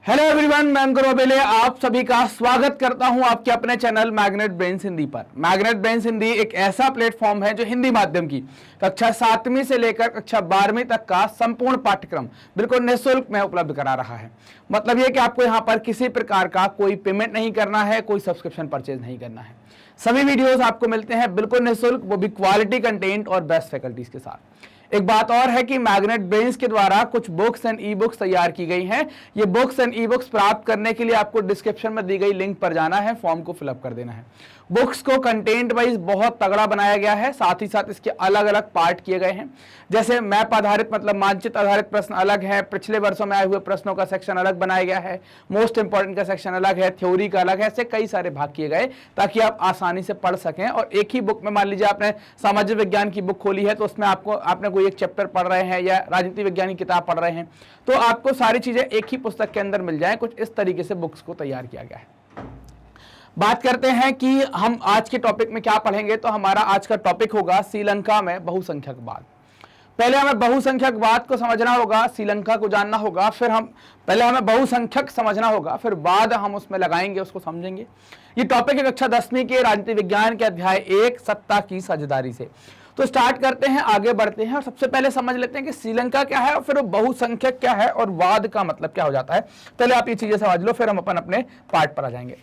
Hello everyone, मैं अंकुर ओबेले आप सभी का स्वागत करता हूं आपके अपने चैनल मैग्नेट ब्रेन्स हिंदी पर। मैग्नेट ब्रेन्स हिंदी एक ऐसा प्लेटफॉर्म है जो हिंदी माध्यम की कक्षा 7वीं से लेकर कक्षा 12वीं तक का संपूर्ण पाठ्यक्रम बिल्कुल निःशुल्क में उपलब्ध करा रहा है। मतलब यह कि आपको यहां पर किसी प्रकार का कोई पेमेंट नहीं करना है, कोई सब्सक्रिप्शन परचेज नहीं करना है। सभी वीडियोज आपको मिलते हैं बिल्कुल निःशुल्क, वो भी क्वालिटी कंटेंट और बेस्ट फैकल्टीज के साथ। एक बात और है कि मैग्नेट ब्रेन्स के द्वारा कुछ बुक्स एंड ई बुक्स तैयार की गई हैं। ये बुक्स एंड ई बुक्स प्राप्त करने के लिए आपको डिस्क्रिप्शन में दी गई लिंक पर जाना है, फॉर्म को फिलअप कर देना है। बुक्स को कंटेंट वाइज बहुत तगड़ा बनाया गया है, साथ ही साथ इसके अलग अलग पार्ट किए गए हैं। जैसे मैप आधारित मतलब मानचित्र आधारित प्रश्न अलग है, पिछले वर्षों में आए हुए प्रश्नों का सेक्शन अलग बनाया गया है, मोस्ट इंपॉर्टेंट का सेक्शन अलग है, थ्योरी का अलग है, ऐसे कई सारे भाग किए गए ताकि आप आसानी से पढ़ सकें। और एक ही बुक में, मान लीजिए आपने सामाजिक विज्ञान की बुक खोली है तो उसमें आपने कोई एक चैप्टर पढ़ रहे हैं या राजनीति विज्ञान की किताब पढ़ रहे हैं तो आपको सारी चीजें एक ही पुस्तक के अंदर मिल जाए। कुछ इस तरीके से बुक्स को तैयार किया गया है। बात करते हैं कि हम आज के टॉपिक में क्या पढ़ेंगे, तो हमारा आज का टॉपिक होगा श्रीलंका में बहुसंख्यकवाद। पहले हमें बहुसंख्यकवाद को समझना होगा, श्रीलंका को जानना होगा, फिर पहले हमें बहुसंख्यक समझना होगा, फिर बाद हम उसमें लगाएंगे, उसको समझेंगे। ये टॉपिक है कक्षा 10वीं के राजनीति विज्ञान के अध्याय 1 सत्ता की साझेदारी से। तो स्टार्ट करते हैं, आगे बढ़ते हैं और सबसे पहले समझ लेते हैं कि श्रीलंका क्या है और फिर वो बहुसंख्यक क्या है और वाद का मतलब क्या हो जाता है। पहले आप ये चीजें समझ लो, फिर हम अपने पार्ट पर आ जाएंगे।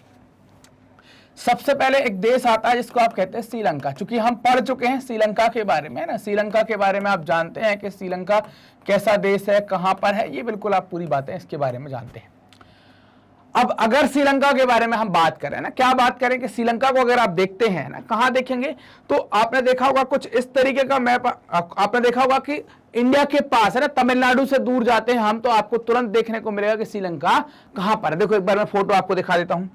सबसे पहले एक देश आता है जिसको आप कहते हैं श्रीलंका। चूंकि हम पढ़ चुके हैं श्रीलंका के बारे में ना, श्रीलंका के बारे में आप जानते हैं कि श्रीलंका कैसा देश है, कहां पर है, ये बिल्कुल आप पूरी बातें इसके बारे में जानते हैं। अब अगर श्रीलंका के बारे में हम बात करें ना, क्या बात करें कि श्रीलंका को अगर आप देखते हैं ना, कहां देखेंगे तो आपने देखा होगा कुछ इस तरीके का मैप। आपने देखा होगा कि इंडिया के पास है ना, तमिलनाडु से दूर जाते हैं हम तो आपको तुरंत देखने को मिलेगा कि श्रीलंका कहां पर है। देखो एक बार मैं फोटो आपको दिखा देता हूं।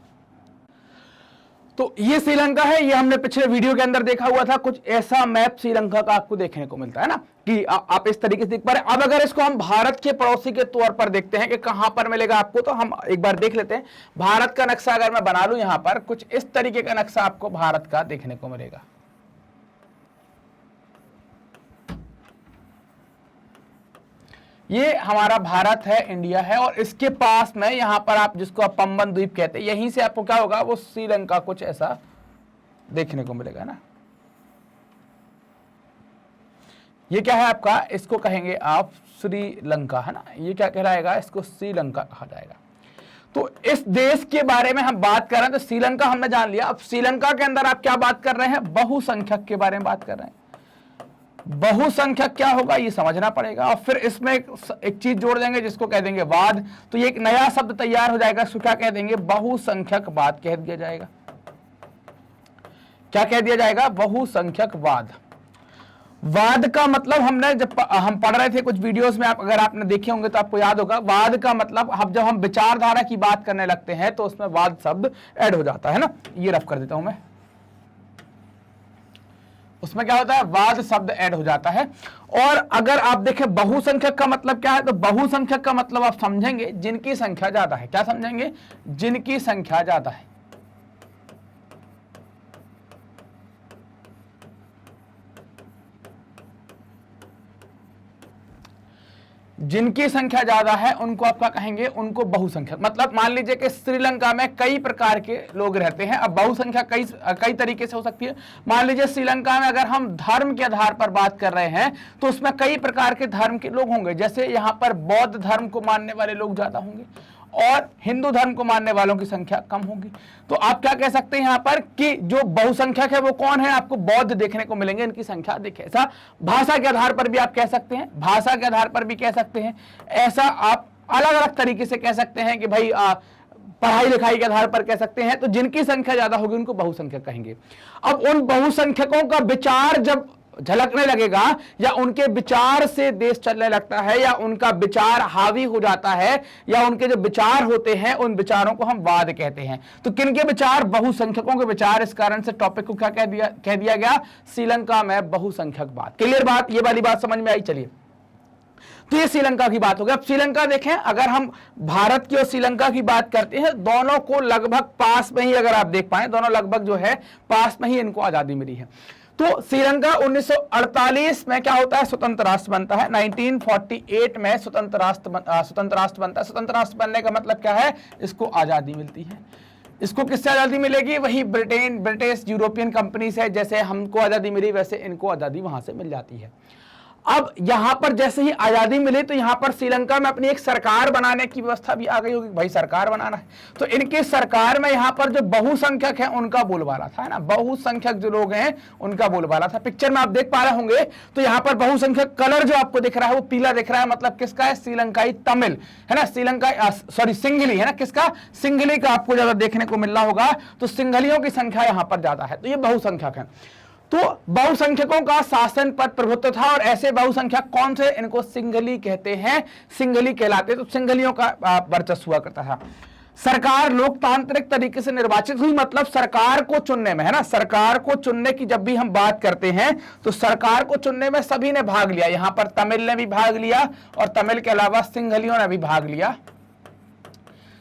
तो ये श्रीलंका है, ये हमने पिछले वीडियो के अंदर देखा हुआ था। कुछ ऐसा मैप श्रीलंका का आपको देखने को मिलता है ना, कि आप इस तरीके से देख पा रहे हैं। अब अगर इसको हम भारत के पड़ोसी के तौर पर देखते हैं कि कहां पर मिलेगा आपको, तो हम एक बार देख लेते हैं। भारत का नक्शा अगर मैं बना लूं, यहां पर कुछ इस तरीके का नक्शा आपको भारत का देखने को मिलेगा। ये हमारा भारत है, इंडिया है, और इसके पास में यहां पर आप जिसको आप पंबन द्वीप कहते हैं, यहीं से आपको क्या होगा, वो श्रीलंका कुछ ऐसा देखने को मिलेगा ना। ये क्या है आपका, इसको कहेंगे आप श्रीलंका, है ना। ये क्या कहलाएगा, इसको श्रीलंका कहा जाएगा। तो इस देश के बारे में हम बात कर रहे हैं, तो श्रीलंका हमने जान लिया। अब श्रीलंका के अंदर आप क्या बात कर रहे हैं, बहुसंख्यक के बारे में बात कर रहे हैं। बहुसंख्यक क्या होगा ये समझना पड़ेगा, और फिर इसमें एक चीज जोड़ देंगे जिसको कह देंगे वाद। तो ये एक नया शब्द तैयार हो जाएगा, इसको क्या कह देंगे, बहुसंख्यकवाद कह दिया जाएगा। क्या कह दिया जाएगा, बहुसंख्यकवाद। वाद का मतलब हमने जब हम पढ़ रहे थे कुछ वीडियोस में, अगर आपने देखे होंगे तो आपको याद होगा, वाद का मतलब जब हम विचारधारा की बात करने लगते हैं तो उसमें वाद शब्द ऐड हो जाता है ना। ये रफ कर देता हूं मैं, उसमें क्या होता है, वाद शब्द ऐड हो जाता है। और अगर आप देखें बहुसंख्यक का मतलब क्या है, तो बहुसंख्यक का मतलब आप समझेंगे जिनकी संख्या ज्यादा है। क्या समझेंगे, जिनकी संख्या ज्यादा है। जिनकी संख्या ज्यादा है उनको आप क्या कहेंगे, उनको बहुसंख्यक। मतलब मान लीजिए कि श्रीलंका में कई प्रकार के लोग रहते हैं। अब बहुसंख्या कई तरीके से हो सकती है। मान लीजिए श्रीलंका में अगर हम धर्म के आधार पर बात कर रहे हैं तो उसमें कई प्रकार के धर्म के लोग होंगे। जैसे यहां पर बौद्ध धर्म को मानने वाले लोग ज्यादा होंगे और हिंदू धर्म को मानने वालों की संख्या कम होगी। तो आप क्या कह सकते हैं यहां पर कि जो बहुसंख्यक है वो कौन है, आपको बौद्ध देखने को मिलेंगे, इनकी संख्या अधिक है। ऐसा भाषा के आधार पर भी आप कह सकते हैं, भाषा के आधार पर भी कह सकते हैं। ऐसा आप अलग अलग तरीके से कह सकते हैं कि भाई पढ़ाई लिखाई के आधार पर कह सकते हैं। तो जिनकी संख्या ज्यादा होगी उनको बहुसंख्यक कहेंगे। अब उन बहुसंख्यकों का विचार जब झलकने लगेगा या उनके विचार से देश चलने लगता है या उनका विचार हावी हो जाता है या उनके जो विचार होते हैं उन विचारों को हम वाद कहते हैं। तो किनके विचार, बहुसंख्यकों के विचार। इस कारण से टॉपिक को क्या कह दिया गया, श्रीलंका में बहुसंख्यकवाद। क्लियर बात, ये वाली बात समझ में आई। चलिए, तो ये श्रीलंका की बात हो गई। अब श्रीलंका देखें, अगर हम भारत की और श्रीलंका की बात करते हैं, दोनों को लगभग पास में ही, अगर आप देख पाए, दोनों लगभग जो है पास में ही इनको आजादी मिली है। तो श्रीलंका 1948 में क्या होता है, स्वतंत्र राष्ट्र बनता है। 1948 में स्वतंत्र राष्ट्र बनता है। स्वतंत्र राष्ट्र बनने का मतलब क्या है, इसको आजादी मिलती है। इसको किससे आजादी मिलेगी, वही ब्रिटिश यूरोपियन कंपनी से, जैसे हमको आजादी मिली वैसे इनको आजादी वहां से मिल जाती है। अब यहां पर जैसे ही आजादी मिली तो यहां पर श्रीलंका में अपनी एक सरकार बनाने की व्यवस्था भी आ गई होगी, भाई सरकार बनाना है। तो इनकी सरकार में यहां पर जो बहुसंख्यक है उनका बोलबाला था, है ना, बहुसंख्यक जो लोग हैं उनका बोलबाला था। पिक्चर में आप देख पा रहे होंगे तो यहां पर बहुसंख्यक कलर जो आपको दिख रहा है वो पीला दिख रहा है, मतलब किसका है, श्रीलंकाई तमिल, है ना, सिंघली, है ना, किसका, सिंघली का आपको ज्यादा देखने को मिल रहा होगा। तो सिंघलियों की संख्या यहां पर ज्यादा है, तो ये बहुसंख्यक है। तो बहुसंख्यकों का शासन पर प्रभुत्व था, और ऐसे बहुसंख्यक कौन से, इनको सिंघली कहते हैं, सिंघली कहलाते। तो सिंघलियों का वर्चस्व हुआ करता था। सरकार लोकतांत्रिक तरीके से निर्वाचित हुई, मतलब सरकार को चुनने में, है ना, सरकार को चुनने की जब भी हम बात करते हैं तो सरकार को चुनने में सभी ने भाग लिया। यहां पर तमिल ने भी भाग लिया और तमिल के अलावा सिंघलियों ने भी भाग लिया,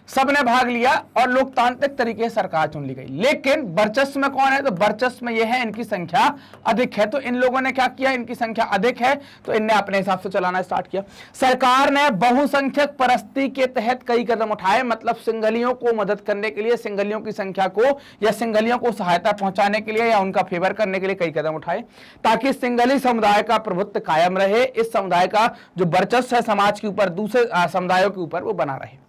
सबने भाग लिया और लोकतांत्रिक तरीके से सरकार चुन ली गई। लेकिन वर्चस्व में कौन है, तो वर्चस्व में यह है इनकी संख्या अधिक है। तो इन लोगों ने क्या किया, इनकी संख्या अधिक है तो इनने अपने हिसाब से चलाना स्टार्ट किया। सरकार ने बहुसंख्यक परस्ती के तहत कई कदम उठाए, मतलब सिंघलियों को मदद करने के लिए, सिंघलियों की संख्या को या सिंघलियों को सहायता पहुंचाने के लिए या उनका फेवर करने के लिए कई कदम उठाए, ताकि सिंघली समुदाय का प्रभुत्व कायम रहे, इस समुदाय का जो वर्चस्व है समाज के ऊपर दूसरे समुदायों के ऊपर वो बना रहे।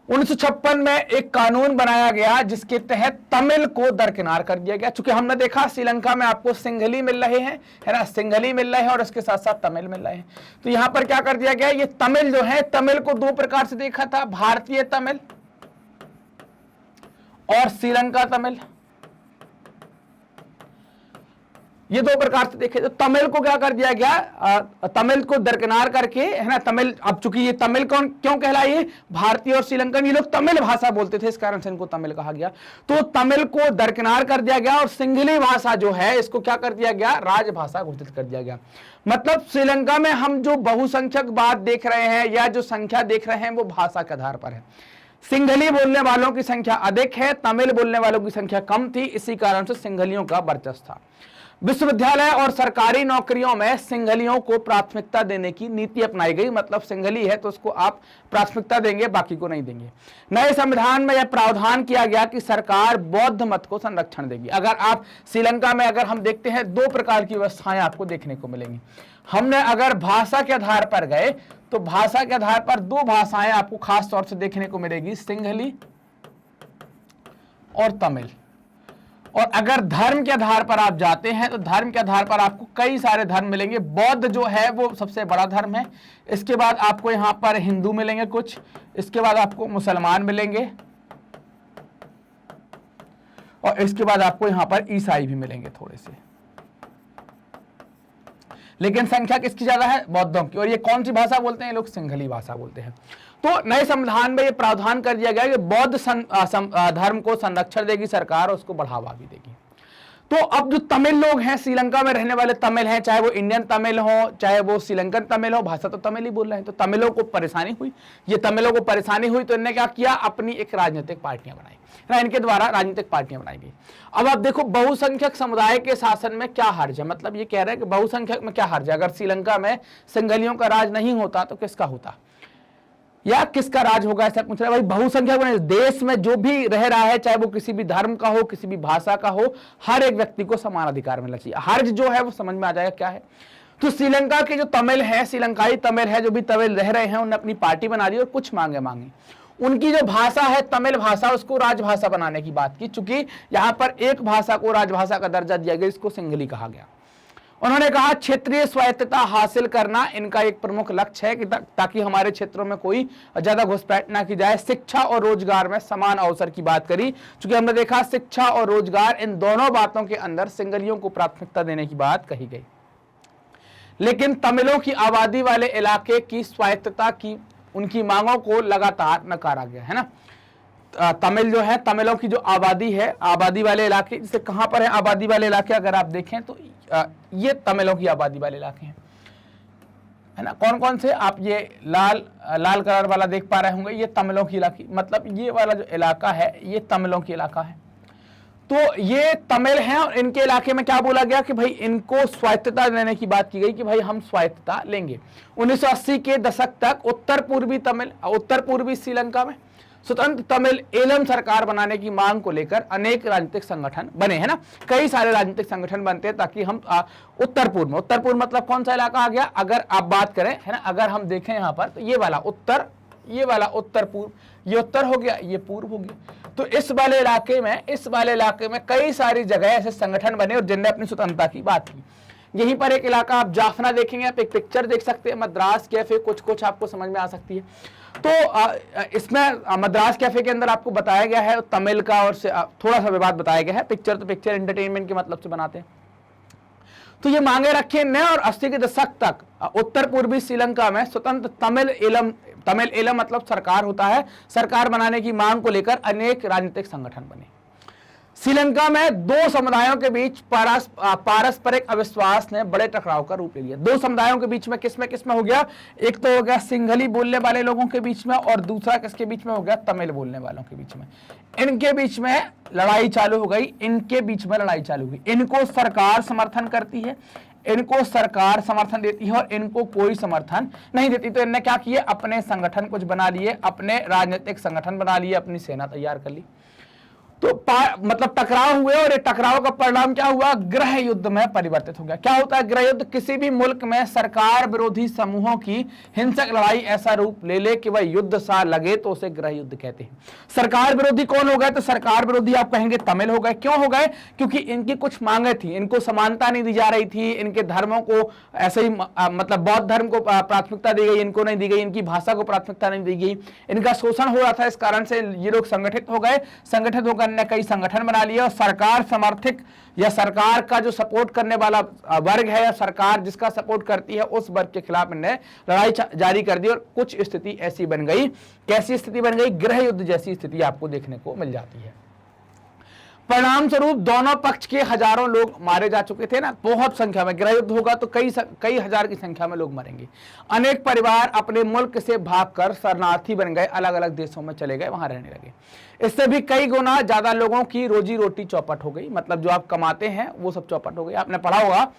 1956 में एक कानून बनाया गया जिसके तहत तमिल को दरकिनार कर दिया गया। चूंकि हमने देखा श्रीलंका में आपको सिंघली मिल रहे हैं, है ना, सिंघली मिल रहे हैं और इसके साथ साथ तमिल मिल रहे हैं। तो यहां पर क्या कर दिया गया, ये तमिल जो है, तमिल को दो प्रकार से देखा था, भारतीय तमिल और श्रीलंका तमिल, ये दो प्रकार से देखे। तो तमिल को क्या कर दिया गया, तमिल को दरकिनार करके, है ना, तमिल, अब चूंकि ये तमिल कौन क्यों कहलाई, भारतीय और श्रीलंकन ये लोग तमिल भाषा बोलते थे, इस कारण से इनको तमिल कहा गया। तो तमिल को दरकिनार कर दिया गया और सिंघली भाषा जो है इसको क्या कर दिया गया, राजभाषा घोषित कर दिया गया। मतलब श्रीलंका में हम जो बहुसंख्यक बात देख रहे हैं या जो संख्या देख रहे हैं वो भाषा के आधार पर है। सिंघली बोलने वालों की संख्या अधिक है, तमिल बोलने वालों की संख्या कम थी, इसी कारण से सिंघलियों का वर्चस्व था। विश्वविद्यालय और सरकारी नौकरियों में सिंघलियों को प्राथमिकता देने की नीति अपनाई गई, मतलब सिंघली है तो उसको आप प्राथमिकता देंगे, बाकी को नहीं देंगे। नए संविधान में यह प्रावधान किया गया कि सरकार बौद्ध मत को संरक्षण देगी। अगर आप श्रीलंका में अगर हम देखते हैं दो प्रकार की व्यवस्थाएं आपको देखने को मिलेंगी। हमने अगर भाषा के आधार पर गए तो भाषा के आधार पर दो भाषाएं आपको खास तौर से देखने को मिलेगी, सिंघली और तमिल। और अगर धर्म के आधार पर आप जाते हैं तो धर्म के आधार पर आपको कई सारे धर्म मिलेंगे। बौद्ध जो है वो सबसे बड़ा धर्म है, इसके बाद आपको यहाँ पर हिंदू मिलेंगे कुछ, इसके बाद आपको मुसलमान मिलेंगे और इसके बाद आपको यहाँ पर ईसाई भी मिलेंगे थोड़े से। लेकिन संख्या किसकी ज्यादा है, बौद्धों की। और ये कौन सी भाषा बोलते हैं, ये लोग सिंघली भाषा बोलते हैं। तो नए संविधान में ये प्रावधान कर दिया गया कि बौद्ध धर्म को संरक्षण देगी सरकार और उसको बढ़ावा भी देगी। तो अब जो तमिल लोग हैं, श्रीलंका में रहने वाले तमिल हैं, चाहे वो इंडियन तमिल हो चाहे वो श्रीलंकन तमिल हो, भाषा तो तमिल ही बोल रहे हैं। तो तमिलों को परेशानी हुई, ये तमिलों को परेशानी हुई तो इन्होंने क्या किया, अपनी एक राजनीतिक पार्टियां बनाई ना, इनके द्वारा राजनीतिक पार्टियां बनाई गई। अब आप देखो बहुसंख्यक समुदाय के शासन में क्या हर्ज है, मतलब ये कह रहे हैं कि बहुसंख्यक में क्या हर्ज है। अगर श्रीलंका में सिंघलियों का राज नहीं होता तो किसका होता या किसका राज होगा, ऐसा पूछ रहा है। भाई बहुसंख्यक देश में जो भी रह रहा है, चाहे वो किसी भी धर्म का हो, किसी भी भाषा का हो, हर एक व्यक्ति को समान अधिकार मिलना चाहिए। हर्ज जो है वो समझ में आ जाएगा क्या है। तो श्रीलंका के जो तमिल है, श्रीलंकाई तमिल है, जो भी तमिल रह रहे हैं, उन्होंने अपनी पार्टी बना ली और कुछ मांगे उनकी जो भाषा है तमिल भाषा, उसको राजभाषा बनाने की बात की। चूंकि यहां पर एक भाषा को राजभाषा का दर्जा दिया गया, इसको सिंघली कहा गया। उन्होंने कहा क्षेत्रीय स्वायत्तता हासिल करना इनका एक प्रमुख लक्ष्य है कि ताकि हमारे क्षेत्रों में कोई ज्यादा घुसपैठ ना की जाए। शिक्षा और रोजगार में समान अवसर की बात करी, क्योंकि हमने देखा शिक्षा और रोजगार इन दोनों बातों के अंदर सिंघलियों को प्राथमिकता देने की बात कही गई। लेकिन तमिलों की आबादी वाले इलाके की स्वायत्तता की उनकी मांगों को लगातार नकारा गया, है ना। तमिल जो है, तमिलों की जो आबादी है, आबादी वाले इलाके, जैसे कहां पर है आबादी वाले इलाके, अगर आप देखें तो ये तमिलों की आबादी वाले इलाके हैं, है ना। कौन कौन से, आप ये लाल कलर वाला देख पा रहे होंगे, ये तमिलों की इलाके, मतलब ये वाला जो इलाका है ये तमिलों की इलाका है। तो ये तमिल हैं और इनके इलाके में क्या बोला गया कि भाई इनको स्वायत्तता देने की बात की गई कि भाई हम स्वायत्तता लेंगे। 1980 के दशक तक उत्तर पूर्वी श्रीलंका में स्वतंत्र तमिल एलम सरकार बनाने की मांग को लेकर अनेक राजनीतिक संगठन बने, है ना, कई सारे राजनीतिक संगठन बनते हैं ताकि हम उत्तर पूर्व मतलब कौन सा इलाका आ गया, अगर आप बात करें, है ना, अगर हम देखें यहां पर तो ये वाला उत्तर पूर्व, ये उत्तर हो गया, ये पूर्व हो गया। तो इस वाले इलाके में कई सारी जगह ऐसे संगठन बने और जिनने अपनी स्वतंत्रता की बात की। यहीं पर एक इलाका आप जाफना देखेंगे, आप एक पिक्चर देख सकते हैं, मद्रास कैफे, कुछ आपको समझ में आ सकती है। तो इसमें मद्रास कैफे के अंदर आपको बताया गया है तमिल का और थोड़ा सा विवाद बताया गया है। पिक्चर तो पिक्चर एंटरटेनमेंट के मतलब से बनाते हैं। तो ये मांगे रखे ने और 80 के दशक तक उत्तर पूर्वी श्रीलंका में स्वतंत्र तमिल एलम मतलब सरकार होता है, सरकार बनाने की मांग को लेकर अनेक राजनीतिक संगठन बने। श्रीलंका में दो समुदायों के बीच पारस्परिक अविश्वास ने बड़े टकराव का रूप ले लिया। दो समुदायों के बीच में किसमें हो गया, एक तो हो गया सिंघली बोलने वाले लोगों के बीच में और दूसरा किसके बीच में हो गया, तमिल बोलने वालों के बीच में। इनके बीच में लड़ाई चालू हो गई, इनको सरकार समर्थन करती है, इनको सरकार समर्थन देती है और इनको कोई समर्थन नहीं देती। तो इनने क्या किए, अपने संगठन कुछ बना लिए, अपने राजनीतिक संगठन बना लिए, अपनी सेना तैयार कर ली। तो मतलब टकराव हुए और ये टकराव का परिणाम क्या हुआ, गृह युद्ध में परिवर्तित हो गया। क्या होता है गृह युद्ध, किसी भी मुल्क में सरकार विरोधी समूहों की हिंसक लड़ाई ऐसा रूप ले ले कि वह युद्ध सा लगे तो उसे गृह युद्ध कहते हैं। सरकार विरोधी कौन हो गए, तो सरकार विरोधी आप कहेंगे तमिल हो गए। क्यों हो गए, क्योंकि इनकी कुछ मांगे थी, इनको समानता नहीं दी जा रही थी, इनके धर्मों को ऐसे ही मतलब बौद्ध धर्म को प्राथमिकता दी गई, इनको नहीं दी गई, इनकी भाषा को प्राथमिकता नहीं दी गई, इनका शोषण हो रहा था। इस कारण से ये लोग संगठित हो गए, संगठित होकर ने कई संगठन बना लिए और सरकार समर्थित या सरकार का जो सपोर्ट करने वाला वर्ग है या सरकार जिसका सपोर्ट करती है उस वर्ग के खिलाफ इन्हें लड़ाई जारी कर दी और कुछ स्थिति ऐसी बन गई। कैसी स्थिति बन गई, गृह युद्ध जैसी स्थिति आपको देखने को मिल जाती है। परिणाम स्वरूप दोनों पक्ष के हजारों लोग मारे जा चुके थे ना, बहुत संख्या में। गृह युद्ध होगा तो कई हजार की संख्या में लोग मरेंगे। अनेक परिवार अपने मुल्क से भागकर शरणार्थी बन गए, अलग अलग देशों में चले गए, वहां रहने लगे। इससे भी कई गुना ज्यादा लोगों की रोजी रोटी चौपट हो गई, मतलब जो आप कमाते हैं वो सब चौपट हो गई। आपने पढ़ा होगा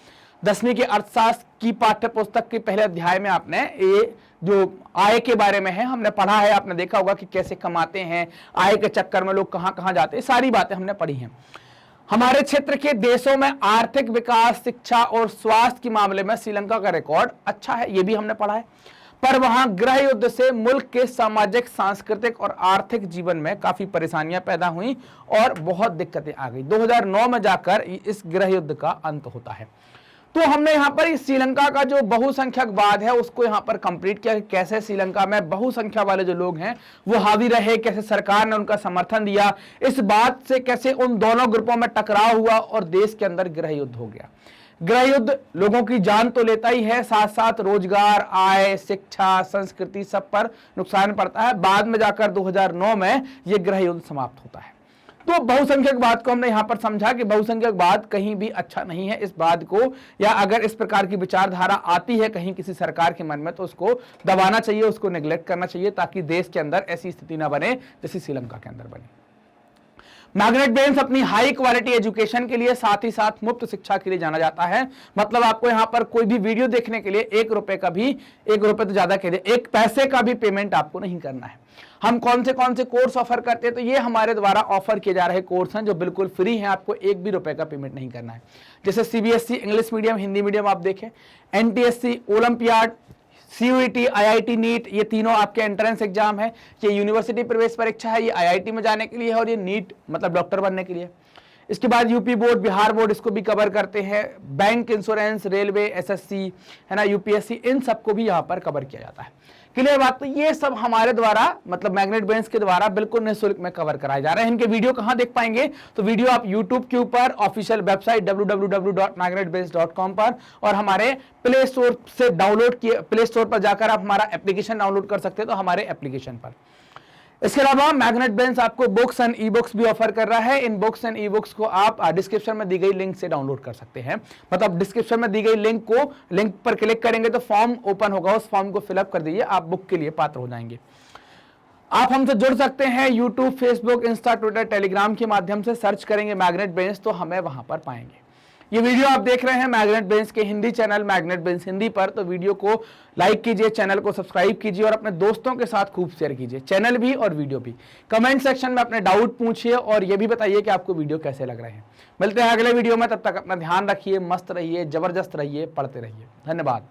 10वीं के अर्थशास्त्र की पाठ्य पुस्तक के पहले अध्याय में आपने ये जो आय के बारे में है हमने पढ़ा है, आपने देखा होगा कि कैसे कमाते हैं, आय के चक्कर में लोग कहां कहां जाते हैं, सारी बातें हमने पढ़ी हैं। हमारे क्षेत्र के देशों में आर्थिक विकास, शिक्षा और स्वास्थ्य के मामले में श्रीलंका का रिकॉर्ड अच्छा है, ये भी हमने पढ़ा है। पर वहां गृह युद्ध से मुल्क के सामाजिक, सांस्कृतिक और आर्थिक जीवन में काफी परेशानियां पैदा हुई और बहुत दिक्कतें आ गई। 2009 में जाकर इस गृह युद्ध का अंत होता है। तो हमने यहाँ पर श्रीलंका का जो बहुसंख्यकवाद है उसको यहाँ पर कंप्लीट किया, कैसे श्रीलंका में बहुसंख्या वाले जो लोग हैं वो हावी रहे, कैसे सरकार ने उनका समर्थन दिया, इस बात से कैसे उन दोनों ग्रुपों में टकराव हुआ और देश के अंदर गृह युद्ध हो गया। गृह युद्ध लोगों की जान तो लेता ही है, साथ साथ रोजगार, आय, शिक्षा, संस्कृति सब पर नुकसान पड़ता है। बाद में जाकर 2009 में यह गृह युद्ध समाप्त होता है। तो बहुसंख्यकवाद को हमने यहां पर समझा कि बहुसंख्यकवाद कहीं भी अच्छा नहीं है। इस बात को या अगर इस प्रकार की विचारधारा आती है कहीं किसी सरकार के मन में तो उसको दबाना चाहिए, उसको नेग्लेक्ट करना चाहिए ताकि देश के अंदर ऐसी स्थिति ना बने जैसी श्रीलंका के अंदर बनी। मैग्नेट ब्रेन्स अपनी हाई क्वालिटी एजुकेशन के लिए साथ ही साथ मुफ्त शिक्षा के लिए जाना जाता है। मतलब आपको यहाँ पर कोई भी वीडियो देखने के लिए 1 रुपए तो ज्यादा कह दिया, 1 पैसे का भी पेमेंट आपको नहीं करना है। हम कौन से कोर्स ऑफर करते हैं, तो ये हमारे द्वारा ऑफर किए जा रहे कोर्स हैं जो बिल्कुल फ्री हैं, आपको 1 भी रुपए का पेमेंट नहीं करना है। जैसे CBSE English medium, Hindi medium आप देखें, NTSC, olympiad, CUET, IIT, NEET, ये तीनों आपके एंट्रेंस एग्जाम है। ये यूनिवर्सिटी प्रवेश परीक्षा है, ये आईआईटी में जाने के लिए है और ये नीट मतलब डॉक्टर बनने के लिए। इसके बाद यूपी बोर्ड, बिहार बोर्ड इसको भी कवर करते हैं। बैंक, इंश्योरेंस, रेलवे, एसएससी, है ना, यूपीएससी, इन सबको भी यहाँ पर कवर किया जाता है। क्लियर बात। तो ये सब हमारे द्वारा मतलब मैग्नेट ब्रेन्स के द्वारा बिल्कुल निःशुल्क में कवर कराए जा रहे हैं। इनके वीडियो कहां देख पाएंगे, तो वीडियो आप YouTube के ऊपर ऑफिशियल वेबसाइट www.magnetbrains.com पर और हमारे प्ले स्टोर से डाउनलोड किए, प्ले स्टोर पर जाकर आप हमारा एप्लीकेशन डाउनलोड कर सकते हैं, तो हमारे एप्लीकेशन पर। इसके अलावा मैग्नेट ब्रेन्स आपको बुक्स एंड ई बुक्स भी ऑफर कर रहा है। इन बुक्स एंड ई बुक्स को आप डिस्क्रिप्शन में दी गई लिंक से डाउनलोड कर सकते हैं। मतलब डिस्क्रिप्शन में दी गई लिंक पर क्लिक करेंगे तो फॉर्म ओपन होगा, उस फॉर्म को फिलअप कर दीजिए, आप बुक के लिए पात्र हो जाएंगे। आप हमसे जुड़ सकते हैं YouTube, Facebook, Insta, Twitter, Telegram के माध्यम से। सर्च करेंगे मैग्नेट ब्रेन्स तो हमें वहां पर पाएंगे। ये वीडियो आप देख रहे हैं मैग्नेट ब्रेन्स के Hindi channel magnet brains Hindi पर, तो वीडियो को लाइक कीजिए, चैनल को सब्सक्राइब कीजिए और अपने दोस्तों के साथ खूब शेयर कीजिए, चैनल भी और वीडियो भी। कमेंट सेक्शन में अपने डाउट पूछिए और ये भी बताइए कि आपको वीडियो कैसे लग रहे हैं। मिलते हैं अगले वीडियो में, तब तक अपना ध्यान रखिए, मस्त रहिए, जबरदस्त रहिए, पढ़ते रहिए। धन्यवाद।